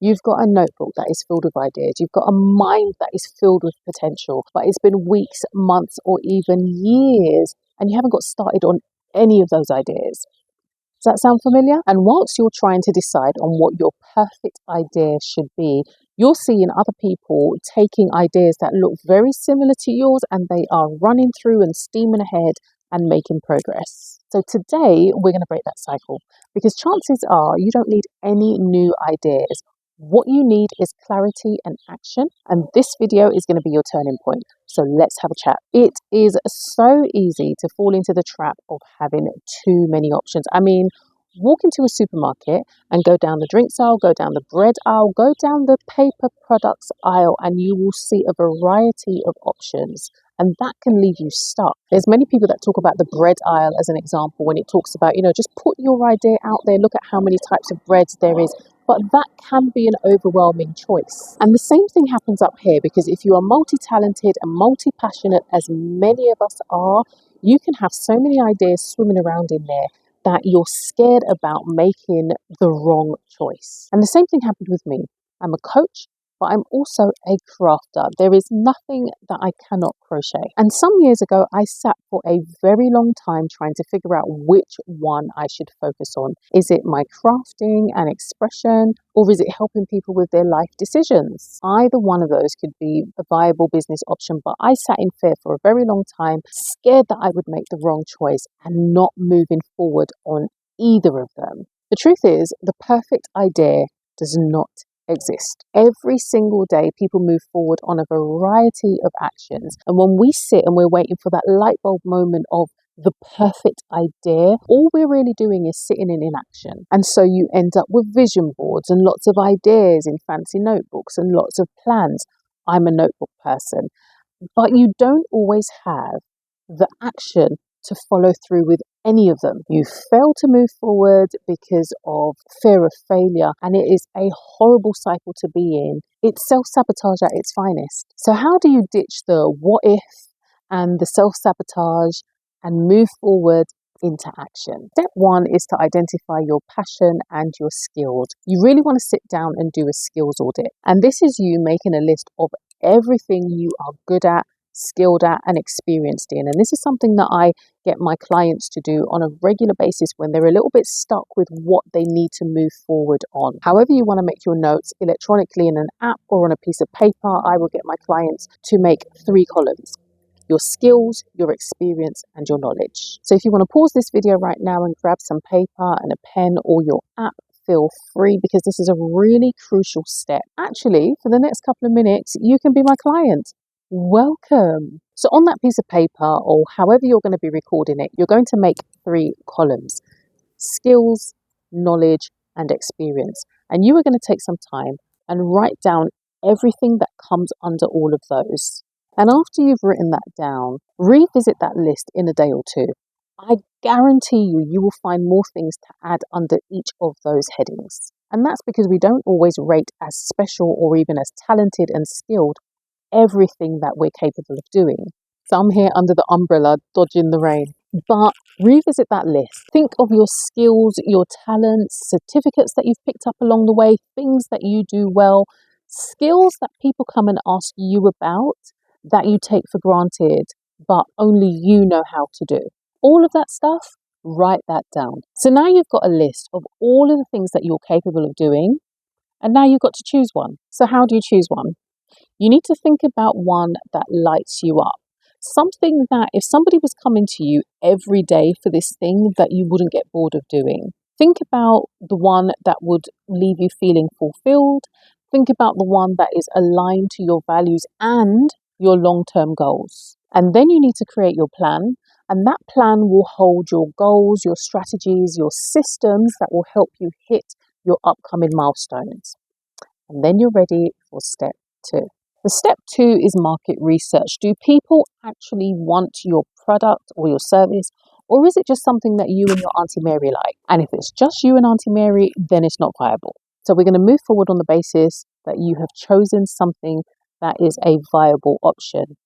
You've got a notebook that is filled with ideas. You've got a mind that is filled with potential, but it's been weeks, months, or even years, and you haven't got started on any of those ideas. Does that sound familiar? And whilst you're trying to decide on what your perfect idea should be, you're seeing other people taking ideas that look very similar to yours and they are running through and steaming ahead and making progress. So today we're going to break that cycle because chances are you don't need any new ideas. What you need is clarity and action, and this video is going to be your turning point. So let's have a chat. It is so easy to fall into the trap of having too many options. I mean, walk into a supermarket and go down the drinks aisle, go down the bread aisle, go down the paper products aisle, and you will see a variety of options. And that can leave you stuck. There's many people that talk about the bread aisle as an example when it talks about, just put your idea out there, look at how many types of breads there is. But that can be an overwhelming choice. And the same thing happens up here, because if you are multi-talented and multi-passionate, as many of us are, you can have so many ideas swimming around in there that you're scared about making the wrong choice. And the same thing happened with me. I'm a coach, but I'm also a crafter. There is nothing that I cannot crochet. And some years ago, I sat for a very long time trying to figure out which one I should focus on. Is it my crafting and expression, or is it helping people with their life decisions? Either one of those could be a viable business option, but I sat in fear for a very long time, scared that I would make the wrong choice and not moving forward on either of them. The truth is, the perfect idea does not exist. Every single day, people move forward on a variety of actions. And when we sit and we're waiting for that light bulb moment of the perfect idea, all we're really doing is sitting in inaction. And so you end up with vision boards and lots of ideas in fancy notebooks and lots of plans. I'm a notebook person. But you don't always have the action to follow through with any of them. You fail to move forward because of fear of failure, and it is a horrible cycle to be in. It's self-sabotage at its finest. So how do you ditch the what if and the self-sabotage and move forward into action? Step one is to identify your passion and your skills. You really want to sit down and do a skills audit. And this is you making a list of everything you are good at, skilled at, and experienced in. And this is something that I get my clients to do on a regular basis when they're a little bit stuck with what they need to move forward on. However you want to make your notes, electronically in an app or on a piece of paper, I will get my clients to make 3 columns: your skills, your experience, and your knowledge. So if you want to pause this video right now and grab some paper and a pen or your app, feel free, because this is a really crucial step. Actually, for the next couple of minutes, you can be my client. Welcome. So on that piece of paper, or however you're going to be recording it, you're going to make 3 columns: skills, knowledge, and experience. And you are going to take some time and write down everything that comes under all of those. And after you've written that down, revisit that list in a day or two. I guarantee you will find more things to add under each of those headings. And that's because we don't always rate as special or even as talented and skilled everything that we're capable of doing. So I'm here under the umbrella, dodging the rain. But revisit that list. Think of your skills, your talents, certificates that you've picked up along the way, things that you do well, skills that people come and ask you about that you take for granted, but only you know how to do. All of that stuff, write that down. So now you've got a list of all of the things that you're capable of doing, and now you've got to choose one. So how do you choose one? You need to think about one that lights you up. Something that if somebody was coming to you every day for this thing, that you wouldn't get bored of doing. Think about the one that would leave you feeling fulfilled. Think about the one that is aligned to your values and your long-term goals. And then you need to create your plan. And that plan will hold your goals, your strategies, your systems that will help you hit your upcoming milestones. And then you're ready for step 2. The step 2 is market research. Do people actually want your product or your service, or is it just something that you and your Auntie Mary like? And if it's just you and Auntie Mary, then it's not viable. So we're going to move forward on the basis that you have chosen something that is a viable option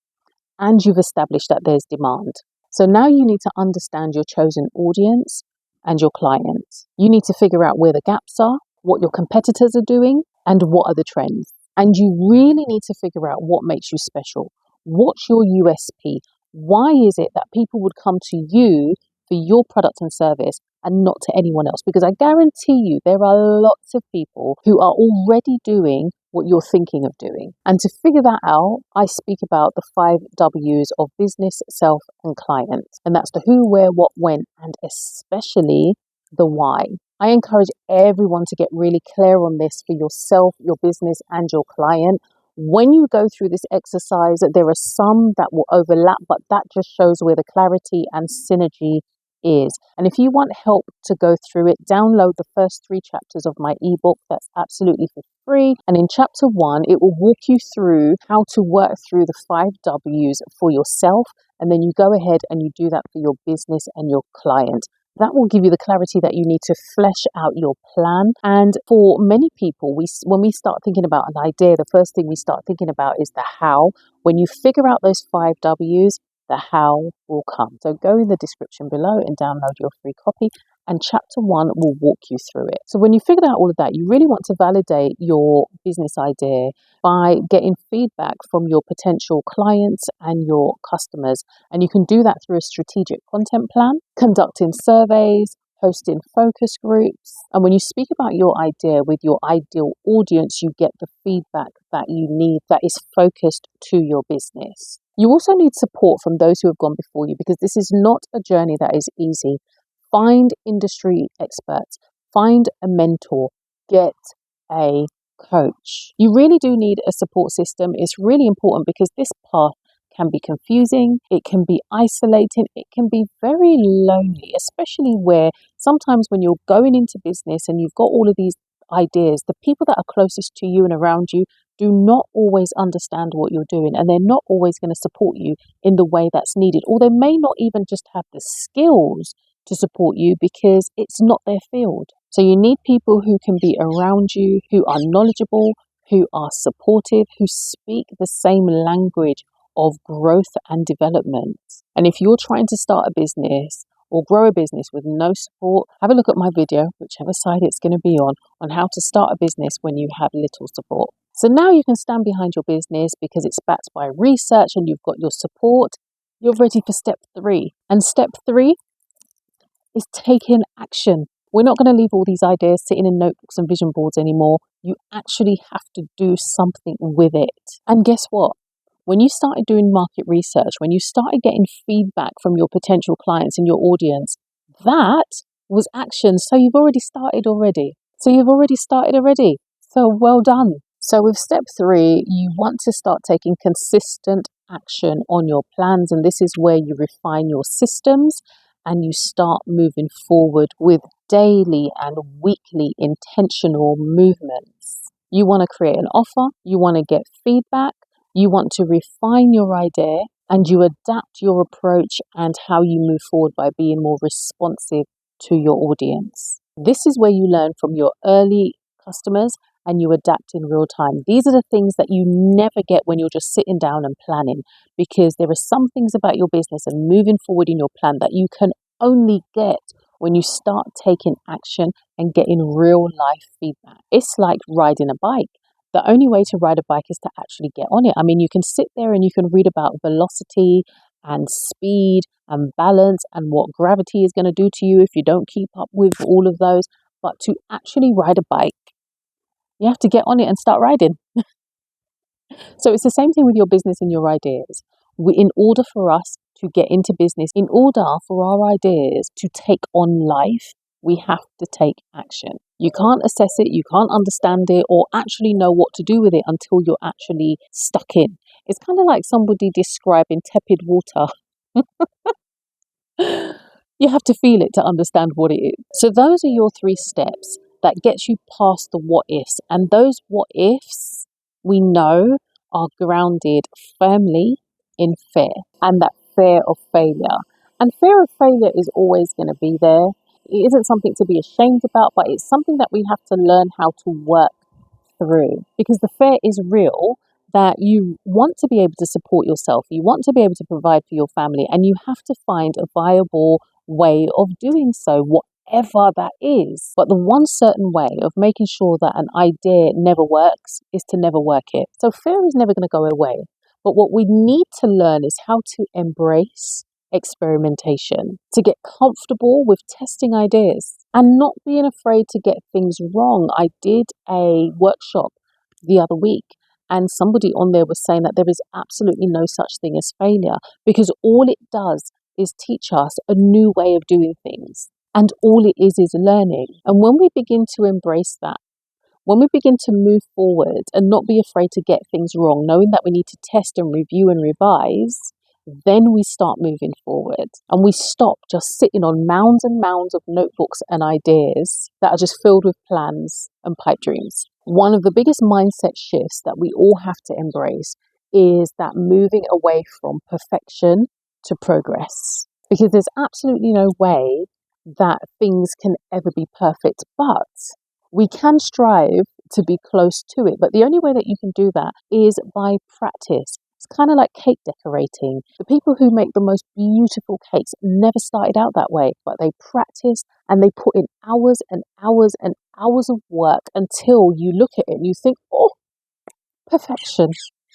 and you've established that there's demand. So now you need to understand your chosen audience and your clients. You need to figure out where the gaps are, what your competitors are doing, and what are the trends. And you really need to figure out what makes you special. What's your USP? Why is it that people would come to you for your product and service and not to anyone else? Because I guarantee you there are lots of people who are already doing what you're thinking of doing. And to figure that out, I speak about the 5 W's of business, self, and client. And that's the who, where, what, when, and especially the why. I encourage everyone to get really clear on this for yourself, your business, and your client. When you go through this exercise, there are some that will overlap, but that just shows where the clarity and synergy is. And if you want help to go through it, download the first 3 chapters of my ebook. That's absolutely for free. And in chapter 1, it will walk you through how to work through the 5 W's for yourself. And then you go ahead and you do that for your business and your client. That will give you the clarity that you need to flesh out your plan. And for many people, when we start thinking about an idea, the first thing we start thinking about is the how. When you figure out those 5 W's, the how will come. So go in the description below and download your free copy. And chapter 1 will walk you through it. So when you figure out all of that, you really want to validate your business idea by getting feedback from your potential clients and your customers. And you can do that through a strategic content plan, conducting surveys, hosting focus groups. And when you speak about your idea with your ideal audience, you get the feedback that you need that is focused to your business. You also need support from those who have gone before you, because this is not a journey that is easy. Find industry experts, find a mentor, get a coach. You really do need a support system. It's really important because this path can be confusing, it can be isolating, it can be very lonely, especially where sometimes when you're going into business and you've got all of these ideas, the people that are closest to you and around you do not always understand what you're doing, and they're not always going to support you in the way that's needed, or they may not even just have the skills to support you because it's not their field. So you need people who can be around you, who are knowledgeable, who are supportive, who speak the same language of growth and development. And if you're trying to start a business or grow a business with no support, have a look at my video, whichever side it's going to be on how to start a business when you have little support. So now you can stand behind your business because it's backed by research and you've got your support. You're ready for step 3. And step 3 is taking action. We're not going to leave all these ideas sitting in notebooks and vision boards anymore. You actually have to do something with it. And guess what? When you started doing market research, when you started getting feedback from your potential clients and your audience, that was action. So you've already started already. So well done. So with step 3, you want to start taking consistent action on your plans. And this is where you refine your systems and you start moving forward with daily and weekly intentional movements. You want to create an offer, you want to get feedback, you want to refine your idea, and you adapt your approach and how you move forward by being more responsive to your audience. This is where you learn from your early customers and you adapt in real time. These are the things that you never get when you're just sitting down and planning, because there are some things about your business and moving forward in your plan that you can only get when you start taking action and getting real life feedback. It's like riding a bike. The only way to ride a bike is to actually get on it. I mean, you can sit there and you can read about velocity and speed and balance and what gravity is going to do to you if you don't keep up with all of those. But to actually ride a bike, you have to get on it and start riding. So it's the same thing with your business and your ideas. In order for us to get into business, in order for our ideas to take on life, we have to take action. You can't assess it, you can't understand it, or actually know what to do with it until you're actually stuck in. It's kind of like somebody describing tepid water. You have to feel it to understand what it is. So those are your 3 steps that gets you past the what ifs. And those what ifs, we know, are grounded firmly in fear, and that fear of failure. And fear of failure is always going to be there. It isn't something to be ashamed about, but it's something that we have to learn how to work through, because the fear is real, that you want to be able to support yourself, you want to be able to provide for your family, and you have to find a viable way of doing so, whatever that is. But the one certain way of making sure that an idea never works is to never work it. So fear is never going to go away. But what we need to learn is how to embrace experimentation, to get comfortable with testing ideas and not being afraid to get things wrong. I did a workshop the other week, and somebody on there was saying that there is absolutely no such thing as failure, because all it does is teach us a new way of doing things. And all it is learning. And when we begin to embrace that, when we begin to move forward and not be afraid to get things wrong, knowing that we need to test and review and revise, then we start moving forward and we stop just sitting on mounds and mounds of notebooks and ideas that are just filled with plans and pipe dreams. One of the biggest mindset shifts that we all have to embrace is that moving away from perfection to progress. Because there's absolutely no way that things can ever be perfect, but we can strive to be close to it. But the only way that you can do that is by practice. It's kind of like cake decorating. The people who make the most beautiful cakes never started out that way, but they practiced and they put in hours and hours and hours of work until you look at it and you think, oh, perfection.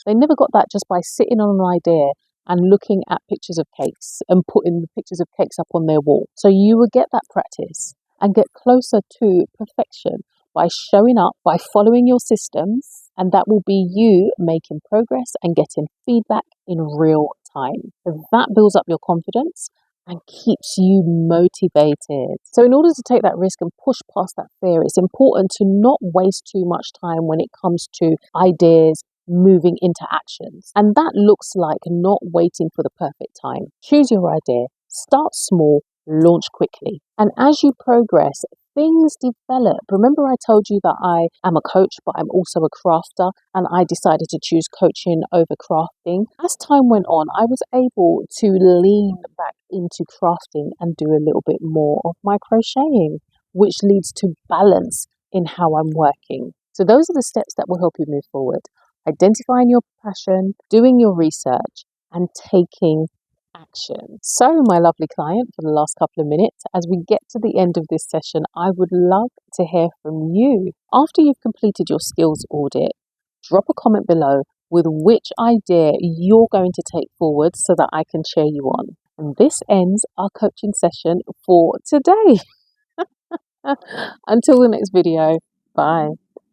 They never got that just by sitting on an idea and looking at pictures of cakes and putting the pictures of cakes up on their wall. So you will get that practice and get closer to perfection by showing up, by following your systems, and that will be you making progress and getting feedback in real time. That builds up your confidence and keeps you motivated. So in order to take that risk and push past that fear, it's important to not waste too much time when it comes to ideas moving into actions. And that looks like not waiting for the perfect time. Choose your idea, start small, launch quickly. And as you progress, things develop. Remember I told you that I am a coach, but I'm also a crafter, and I decided to choose coaching over crafting. As time went on, I was able to lean back into crafting and do a little bit more of my crocheting, which leads to balance in how I'm working. So those are the steps that will help you move forward. Identifying your passion, doing your research, and taking action. So, my lovely client, for the last couple of minutes, as we get to the end of this session, I would love to hear from you. After you've completed your skills audit, drop a comment below with which idea you're going to take forward so that I can cheer you on. And this ends our coaching session for today. Until the next video, bye.